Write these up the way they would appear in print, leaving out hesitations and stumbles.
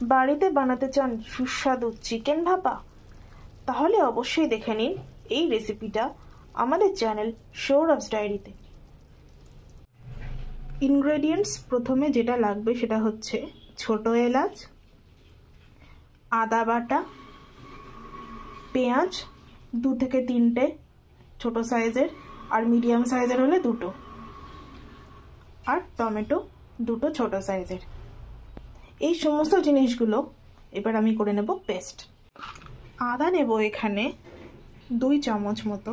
বাড়িতে বানাতে চান সুস্বাদু চিকেন ভাপা? তাহলে অবশ্যই দেখে নিন এই রেসিপিটা আমাদের চ্যানেল সৌরভস ডায়েরিতে। ইনগ্রেডিয়েন্টস প্রথমে যেটা লাগবে সেটা হচ্ছে ছোট এলাচ, আদা বাটা, পেঁয়াজ 2 থেকে 3টে ছোট সাইজের, আর মিডিয়াম সাইজের হলে 2টো, আর টমেটো 2টো ছোট সাইজের। এই সমস্ত জিনিসগুলো এবার আমি করে নেব পেস্ট। আদা নেব এখানে 2 চামচ মতো,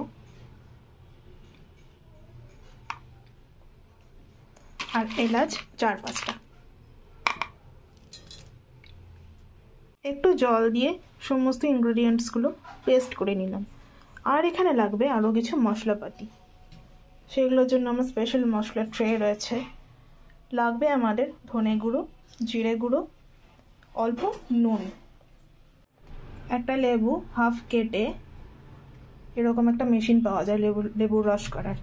আর এলাচ 4-5টা। একটু জল দিয়ে সমস্ত ইনগ্রেডিয়েন্টসগুলো পেস্ট করে নিলাম। আর এখানে লাগবে আরও কিছু মশলাপাতি, সেগুলোর জন্য আমার স্পেশাল মশলা ট্রে রয়েছে। লাগবে আমাদের ধনে গুঁড়ো, জিরে গুঁড়ো, অল্প নুন, একটা লেবু হাফ কেটে, এরকম একটা মেশিন পাওয়া যায় লেবুর রস করার,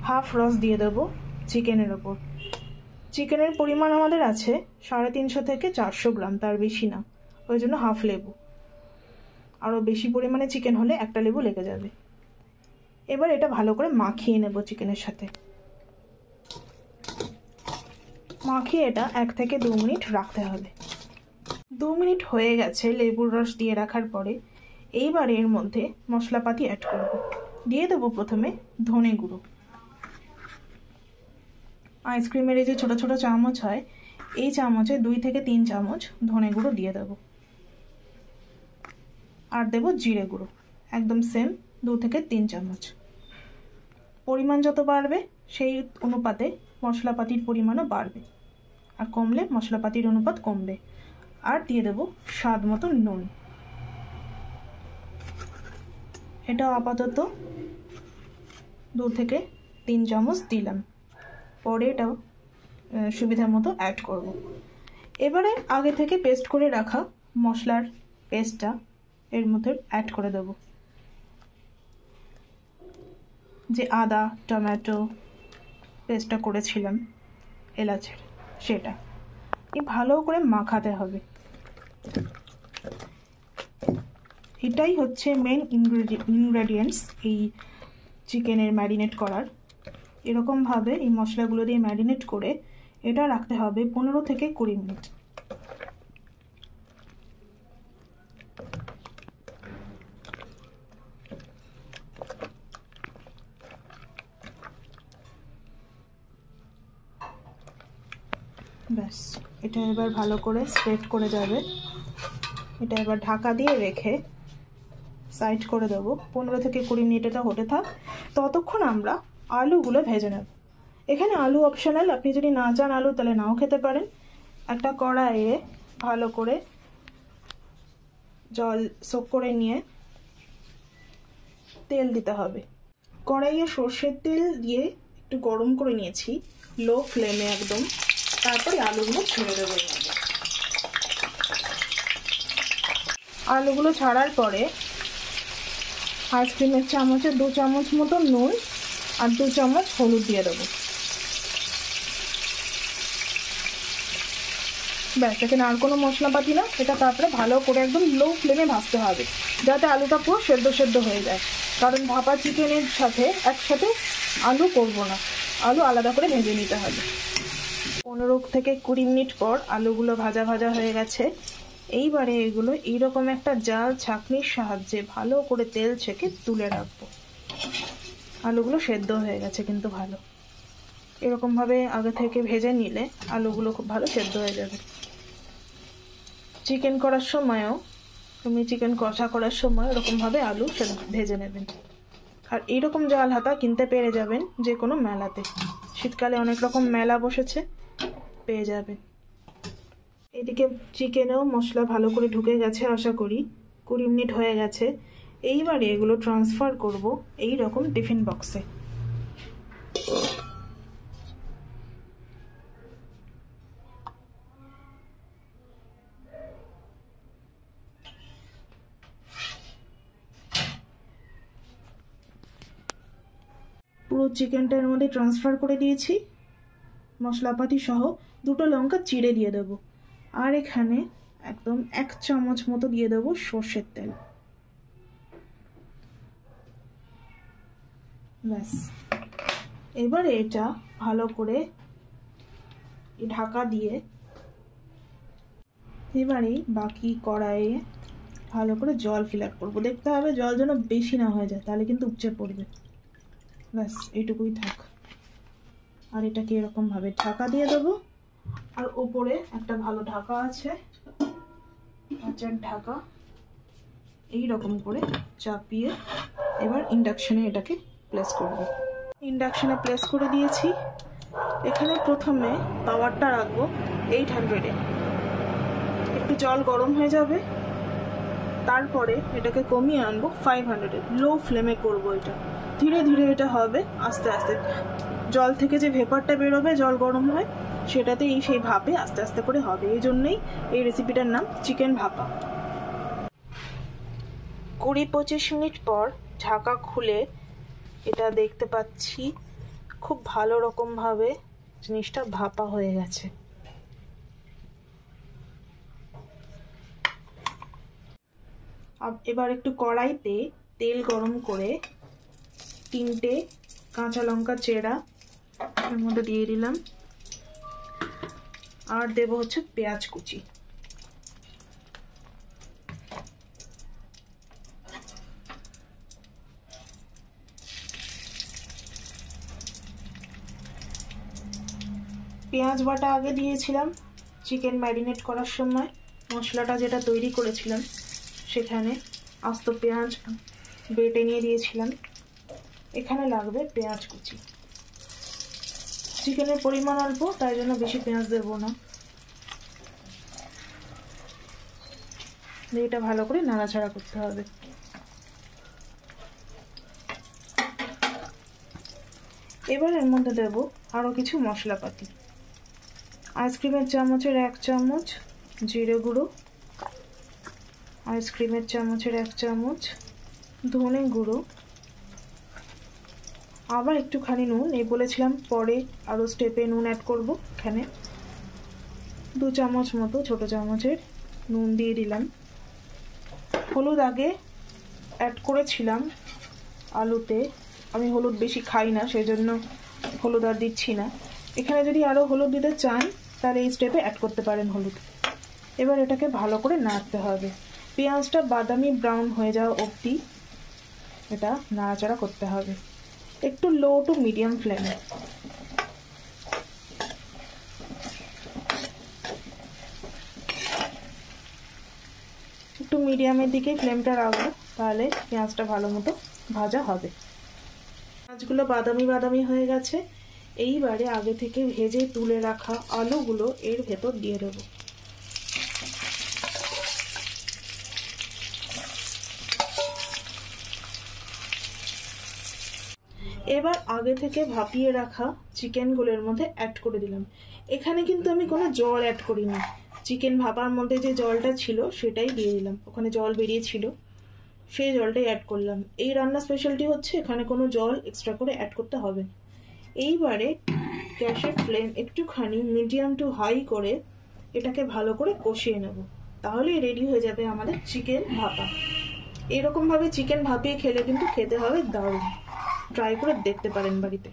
হাফ রস দিয়ে দেবো চিকেনের ওপর। চিকেনের পরিমাণ আমাদের আছে 350 থেকে 400 গ্রাম, তার বেশি না, ওই জন্য হাফ লেবু। আরও বেশি পরিমাণে চিকেন হলে একটা লেবু লেগে যাবে। এবার এটা ভালো করে মাখিয়ে নেব চিকেনের সাথে। মাখিয়ে এটা 1 থেকে 2 মিনিট রাখতে হবে। 2 মিনিট হয়ে গেছে লেবুর রস দিয়ে রাখার পরে। এইবার এর মধ্যে মশলাপাতি অ্যাড করব। দিয়ে দেবো প্রথমে ধনে গুঁড়ো। আইসক্রিমের এই যে ছোট ছোট চামচ হয়, এই চামচে 2 থেকে 3 চামচ ধনে গুঁড়ো দিয়ে দেবো। আর দেবো জিরে গুঁড়ো, একদম সেম 2 থেকে 3 চামচ। পরিমাণ যত বাড়বে সেই অনুপাতে মশলাপাতির পরিমাণও বাড়বে, আর কমলে মশলাপাতির অনুপাত কমবে। আর দিয়ে দেবো স্বাদ মতো নুন। এটা আপাতত 2 থেকে 3 চামচ দিলাম, পরে এটাও সুবিধা মতো অ্যাড করব। এবারে আগে থেকে পেস্ট করে রাখা মশলার পেস্টটা এর মধ্যে অ্যাড করে দেব। যে আদা টমেটো পেস্টটা করেছিলাম এলাচের, সেটা ভালো করে মাখাতে হবে। এটাই হচ্ছে মেন ইনগ্রেডিয়েন্টস এই চিকেনের ম্যারিনেট করার। এরকমভাবে এই মশলাগুলো দিয়ে ম্যারিনেট করে এটা রাখতে হবে 15 থেকে 20 মিনিট। ব্যাস, এটা এবার ভালো করে স্প্রেড করে যাবে। এটা এবার ঢাকা দিয়ে রেখে সাইড করে দেবো। 15 থেকে 20 মিনিট এটা হতে থাক। ততক্ষণ আমরা আলুগুলো ভেজে নেব। এখানে আলু অপশনাল, আপনি যদি না চান আলু তাহলে নাও খেতে পারেন। একটা কড়াইয়ে ভালো করে জল সোক করে নিয়ে তেল দিতে হবে। কড়াইয়ে সর্ষের তেল দিয়ে একটু গরম করে নিয়েছি লো ফ্লেমে একদম। তারপরে আলুগুলো ছেড়ে দেবো। আলুগুলো ছাড়ার পরে আইসক্রিমের চামচে 2 চামচ মতো নুন আর 2 চামচ হলুদ দিয়ে দেবো। ব্যাস, এখানে আর কোনো মশলাপাতি না। এটা তারপরে ভালো করে একদম লো ফ্লেমে ভাজতে হবে, যাতে আলুটা পুরো সেদ্ধ হয়ে যায়। কারণ ভাপা চিকেনের সাথে একসাথে আলু করবো না, আলু আলাদা করে ভেজে নিতে হবে। 15 থেকে 20 মিনিট পর আলুগুলো ভাজা হয়ে গেছে। এইবারে এগুলো এইরকম একটা জাল ছাঁকনির সাহায্যে ভালো করে তেল ছেঁকে তুলে রাখবো। আলুগুলো সেদ্ধ হয়ে গেছে কিন্তু ভালো। এরকমভাবে আগে থেকে ভেজে নিলে আলুগুলো খুব ভালো সেদ্ধ হয়ে যাবে। চিকেন করার সময়ও, তুমি চিকেন কষা করার সময় এরকমভাবে আলু ভেজে নেবেন। আর এইরকম জাল হাতা কিনতে পেরে যাবেন যে কোনো মেলাতে। শীতকালে অনেক রকম মেলা বসেছে, পেয়ে যাবেন। এদিকে চিকেনেও মশলা ভালো করে ঢুকে গেছে আশা করি। 20 মিনিট হয়ে গেছে। এইবারে এগুলো ট্রান্সফার করব এই রকম টিফিন বক্সে। পুরো চিকেনটার মধ্যে ট্রান্সফার করে দিয়েছি মশলাপাতি সহ। 2টো লঙ্কা চিড়ে দিয়ে দেবো। আর এখানে একদম 1 চামচ মতো দিয়ে দেবো সর্ষের তেল। ব্যাস, এবারে এটা ভালো করে ঢাকা দিয়ে এবারে বাকি কড়াইয়ে ভালো করে জল ফিল আপ করবো। দেখতে হবে জল যেন বেশি না হয়ে যায়, তাহলে কিন্তু উপচে পড়বে। ব্যাস এইটুকুই থাক। আর এটাকে এরকমভাবে ঢাকা দিয়ে দেবো। আর ওপরে একটা ভালো ঢাকা আছে, কাঁচের ঢাকা, এই রকম করে চাপিয়ে এবার ইন্ডাকশনে এটাকে প্লেস করব। ইন্ডাকশনে প্লেস করে দিয়েছি। এখানে প্রথমে পাওয়ারটা রাখবো 800-এ। একটু জল গরম হয়ে যাবে, তারপরে এটাকে কমিয়ে আনবো 500-এ। লো ফ্লেমে করব এটা, ধীরে ধীরে এটা হবে আস্তে আস্তে। জল থেকে যে ভেপারটা বেরোবে জল গরম হয়, সেটাতে সেই ভাপে আস্তে আস্তে করে হবে। এই জন্যই এই রেসিপিটার নাম চিকেন ভাপা। 20-25 মিনিট পর ঢাকা খুলে এটা দেখতে পাচ্ছি খুব ভালো রকমভাবে জিনিসটা ভাপা হয়ে গেছে। এবার একটু কড়াইতে তেল গরম করে 3টে কাঁচা লঙ্কা চেরা এর মধ্যে দিয়ে দিলাম। আর দেব হচ্ছে পেঁয়াজ কুচি। পেঁয়াজ বাটা আগে দিয়েছিলাম চিকেন ম্যারিনেট করার সময়। মশলাটা যেটা তৈরি করেছিলাম সেখানে আস্ত পেঁয়াজ বেটে নিয়ে দিয়েছিলাম। এখানে লাগবে পেঁয়াজ কুচি। চিকেনের পরিমাণ অল্প, তাই জন্য বেশি পেঁয়াজ দেবো না। এটা ভালো করে নাড়াচাড়া করতে হবে। এবার এর মধ্যে দেব আরও কিছু মশলাপাতি। আইসক্রিমের চামচের 1 চামচ জিরে গুঁড়ো, আইসক্রিমের চামচের 1 চামচ ধনে গুঁড়ো, আবার একটুখানি নুন। এই বলেছিলাম পরে আরও স্টেপে নুন অ্যাড করব। এখানে 2 চামচ মতো ছোট চামচের নুন দিয়ে দিলাম। হলুদ আগে অ্যাড করেছিলাম আলুতে, আমি হলুদ বেশি খাই না, সেই জন্য হলুদ আর দিচ্ছি না। এখানে যদি আরও হলুদ দিতে চান তাহলে এই স্টেপে অ্যাড করতে পারেন হলুদ। এবার এটাকে ভালো করে নাড়তে হবে। পেঁয়াজটা বাদামি ব্রাউন হয়ে যাওয়া অবধি এটা নাড়াচাড়া করতে হবে, একটু লো টু মিডিয়াম ফ্লেমে। একটু মিডিয়ামের দিকে ফ্লেমটা রাখবো, তাহলে পেঁয়াজটা ভালো মতো ভাজা হবে। পেঁয়াজগুলো বাদামি বাদামি হয়ে গেছে। এইবারে আগে থেকে ভেজে তুলে রাখা আলুগুলো এর ভেতর দিয়ে দেবো। এবার আগে থেকে ভাপিয়ে রাখা চিকেনগুলোর মধ্যে অ্যাড করে দিলাম। এখানে কিন্তু আমি কোনো জল অ্যাড করিনি, চিকেন ভাপার মধ্যে যে জলটা ছিল সেটাই দিয়ে দিলাম। ওখানে জল বেরিয়েছিল, সেই জলটাই অ্যাড করলাম। এই রান্নার স্পেশালিটি হচ্ছে এখানে কোনো জল এক্সট্রা করে অ্যাড করতে হবে। এইবারে গ্যাসের ফ্লেম একটুখানি মিডিয়াম টু হাই করে এটাকে ভালো করে কষিয়ে নেব, তাহলেই রেডি হয়ে যাবে আমাদের চিকেন ভাপা। এরকমভাবে চিকেন ভাপিয়ে খেলে কিন্তু খেতে হবে দারুণ। ট্রাই করে দেখতে পারেন বাড়িতে।